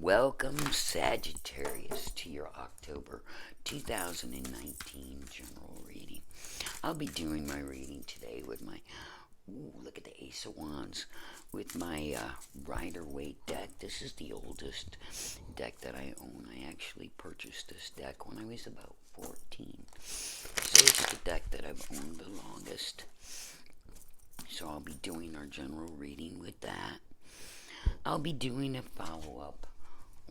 Welcome, Sagittarius, to your October 2019 general reading. I'll be doing my reading today with my, look at the Ace of Wands, with my Rider-Waite deck. This is the oldest deck that I own. I actually purchased this deck when I was about 14. So it's the deck that I've owned the longest. So I'll be doing our general reading with that. I'll be doing a follow-up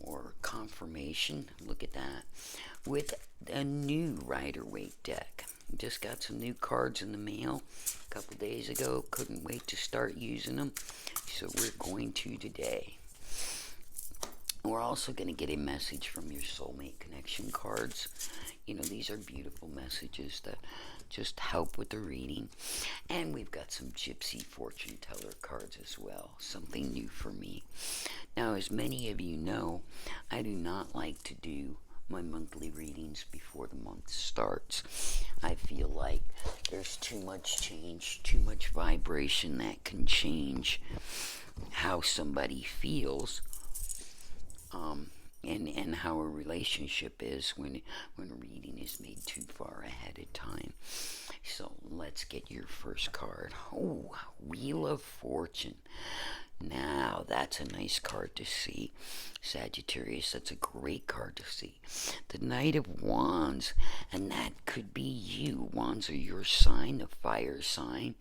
or confirmation, look at that, with a new Rider-Waite deck. Just got some new cards in the mail a couple days ago. Couldn't wait to start using them. So we're going to today. We're also going to get a message from your soulmate connection cards. You know, these are beautiful messages that just help with the reading. And we've got some gypsy fortune teller cards as well. Something new for me. Now, as many of you know, I do not like to do my monthly readings before the month starts. I feel like there's too much change, too much vibration that can change how somebody feels. And how a relationship is when a reading is made too far ahead of time. So let's get your first card. Oh, Wheel of Fortune. Now, that's a nice card to see. Sagittarius, that's a great card to see. The Knight of Wands, and that could be you. Wands are your sign, the fire sign.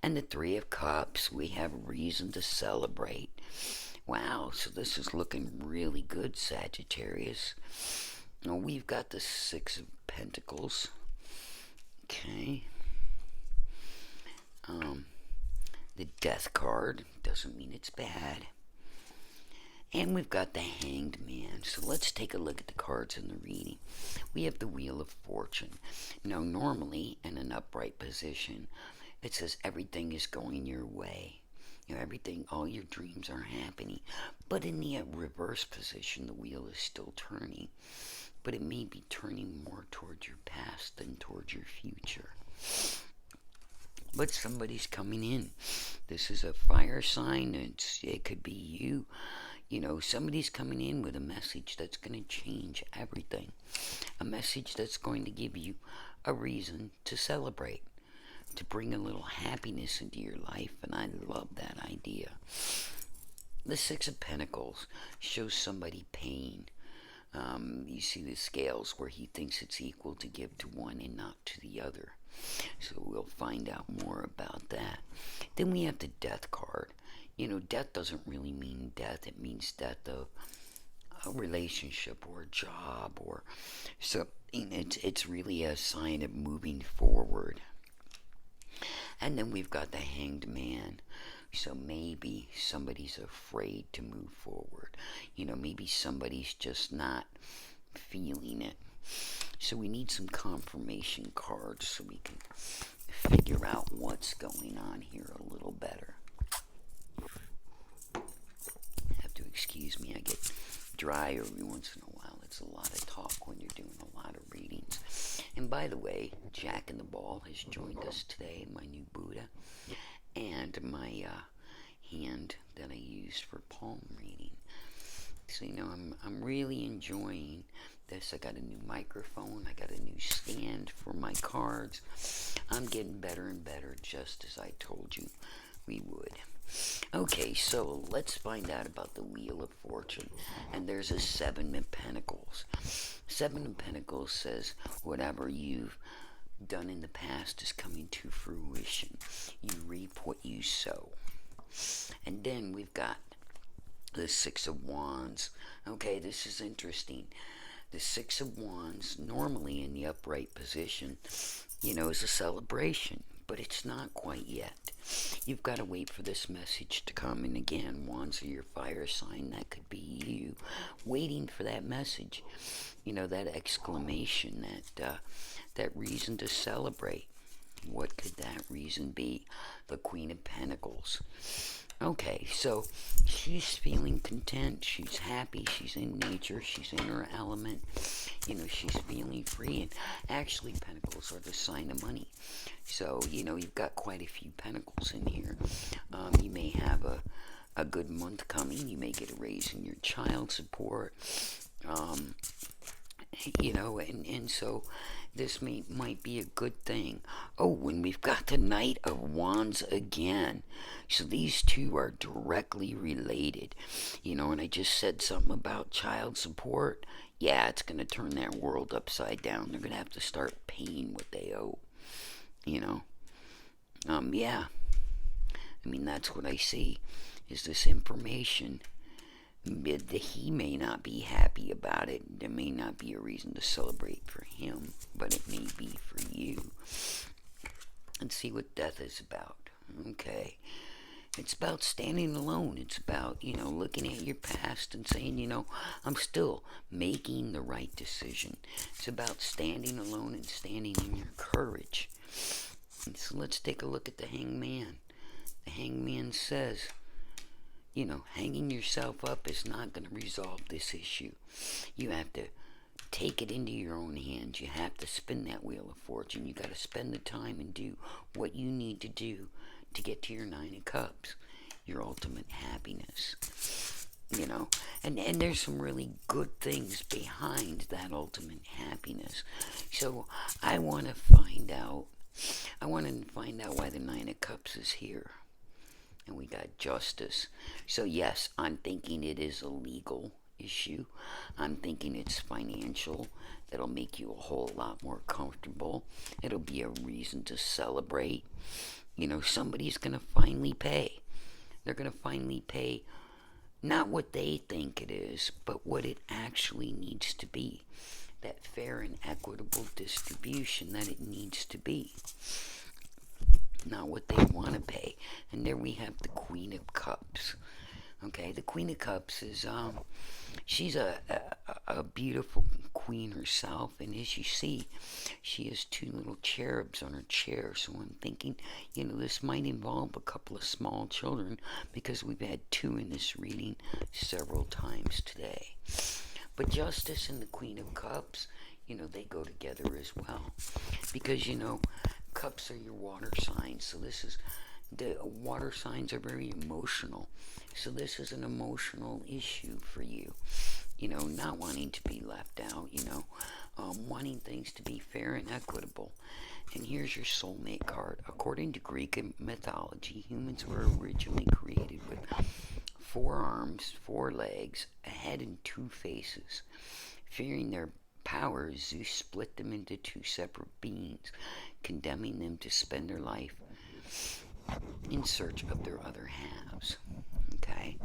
And the Three of Cups, we have reason to celebrate. Wow, so this is looking really good, Sagittarius. Now, we've got the Six of Pentacles. Okay. The Death card doesn't mean it's bad. And we've got the Hanged Man. So let's take a look at the cards in the reading. We have the Wheel of Fortune. Now, normally, in an upright position, it says everything is going your way. You know, everything, all your dreams are happening. But in the reverse position, the wheel is still turning. But it may be turning more towards your past than towards your future. But somebody's coming in. This is a fire sign. It could be you. You know, somebody's coming in with a message that's going to change everything. A message that's going to give you a reason to celebrate, to bring a little happiness into your life, and I love that idea. The Six of Pentacles shows somebody pain. You see the scales where he thinks it's equal to give to one and not to the other. So we'll find out more about that. Then we have the Death card. You know, death doesn't really mean death. It means death of a relationship or a job or something. It's really a sign of moving forward. And then we've got the Hanged Man. So maybe somebody's afraid to move forward. You know, maybe somebody's just not feeling it. So we need some confirmation cards so we can figure out what's going on here a little better. Have to excuse me, I get dry every once in a while. It's a lot of talk when you're doing a lot of readings. And by the way, Jack in the Ball has joined us today, my new Buddha, and my hand that I used for palm reading. So, you know, I'm really enjoying this. I got a new microphone. I got a new stand for my cards. I'm getting better and better, just as I told you we would. Okay, so let's find out about the Wheel of Fortune. And there's a Seven of Pentacles. Seven of Pentacles says whatever you've done in the past is coming to fruition. You reap what you sow. And then we've got the Six of Wands. Okay, this is interesting. The Six of Wands, normally in the upright position, you know, is a celebration. But it's not quite yet. You've got to wait for this message to come. And again, Wands are your fire sign. That could be you waiting for that message. You know, that exclamation, that reason to celebrate. What could that reason be? The Queen of Pentacles. Okay, so she's feeling content. She's happy. She's in nature. She's in her element. You know, she's feeling free. And actually, pentacles are the sign of money. So, you know, you've got quite a few pentacles in here. You may have a a good month coming. You may get a raise in your child support. Um, and so this might be a good thing. Oh, and we've got the Knight of Wands again. So these two are directly related. And I just said something about child support. Yeah, it's going to turn that world upside down. They're going to have to start paying what they owe. You know? Yeah. I mean, that's what I see, is this information. He may not be happy about it. There may not be a reason to celebrate for him, but it may be for you. Let's see what death is about. Okay. It's about standing alone. It's about, looking at your past and saying, I'm still making the right decision. It's about standing alone and standing in your courage. And so let's take a look at the Hangman. The Hangman says, hanging yourself up is not going to resolve this issue. You have to take it into your own hands. You have to spin that wheel of fortune. You got to spend the time and do what you need to do to get to your Nine of Cups, your ultimate happiness. And there's some really good things behind that ultimate happiness. So I want to find out why the Nine of Cups is here. And we got justice. So yes, I'm thinking it is a legal issue. I'm thinking it's financial. That'll make you a whole lot more comfortable. It'll be a reason to celebrate. Somebody's going to finally pay. They're going to finally pay not what they think it is, but what it actually needs to be. That fair and equitable distribution that it needs to be. Not what they want to pay. And there we have the Queen of Cups. Okay, the Queen of Cups is, she's a beautiful queen herself, and as you see, she has two little cherubs on her chair, so I'm thinking, this might involve a couple of small children, because we've had two in this reading several times today. But Justice and the Queen of Cups, they go together as well, because, Cups are your water signs, so the water signs are very emotional. So this is an emotional issue for you. Not wanting to be left out, wanting things to be fair and equitable. And here's your soulmate card. According to Greek mythology, humans were originally created with 4 arms, 4 legs, a head, and 2 faces. Fearing their powers, Zeus split them into 2 separate beings, condemning them to spend their life in search of their other halves. Okay,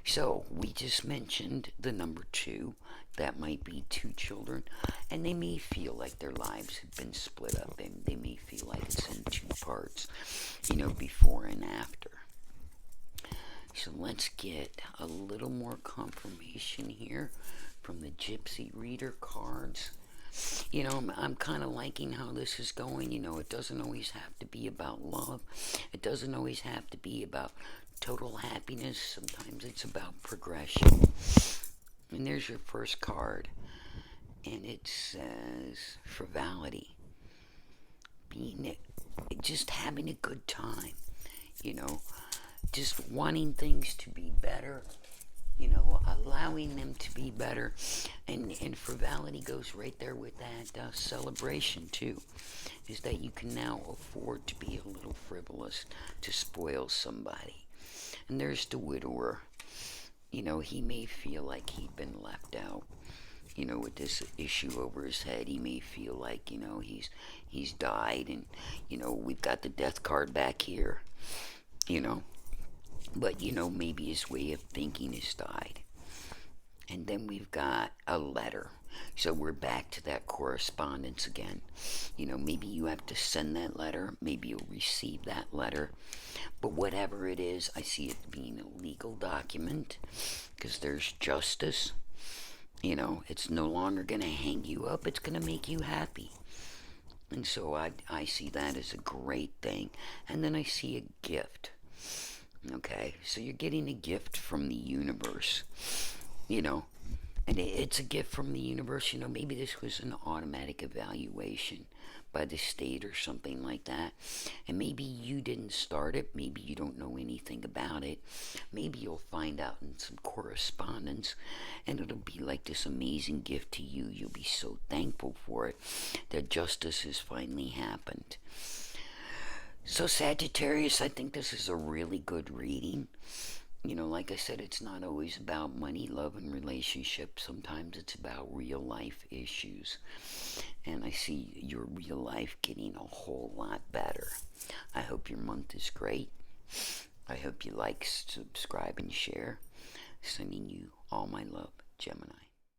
so we just mentioned the number 2. That might be 2 children, and they may feel like their lives have been split up. They may feel like it's in 2 parts, before and after. So let's get a little more confirmation here from the Gypsy Reader cards. I'm kind of liking how this is going. It doesn't always have to be about love. It doesn't always have to be about total happiness. Sometimes it's about progression. And there's your first card. And it says frivolity. Just having a good time. Just wanting things to be better. Allowing them to be better. And frivolity goes right there with that celebration, too. Is that you can now afford to be a little frivolous to spoil somebody. And there's the widower. He may feel like he'd been left out. With this issue over his head, he may feel like, he's died. And, we've got the death card back here. But, maybe his way of thinking has died. And then we've got a letter. So we're back to that correspondence again. Maybe you have to send that letter. Maybe you'll receive that letter. But whatever it is, I see it being a legal document. Because there's justice. It's no longer going to hang you up. It's going to make you happy. And so I see that as a great thing. And then I see a gift. Okay, so you're getting a gift from the universe, and it's a gift from the universe. Maybe this was an automatic evaluation, by the state or something like that. And maybe you didn't start it. Maybe you don't know anything about it. Maybe you'll find out in some correspondence, and it'll be like this amazing gift to you. You'll be so thankful for it that justice has finally happened. So, Sagittarius, I think this is a really good reading. Like I said, it's not always about money, love, and relationships. Sometimes it's about real life issues. And I see your real life getting a whole lot better. I hope your month is great. I hope you like, subscribe, and share. Sending you all my love, Gemini.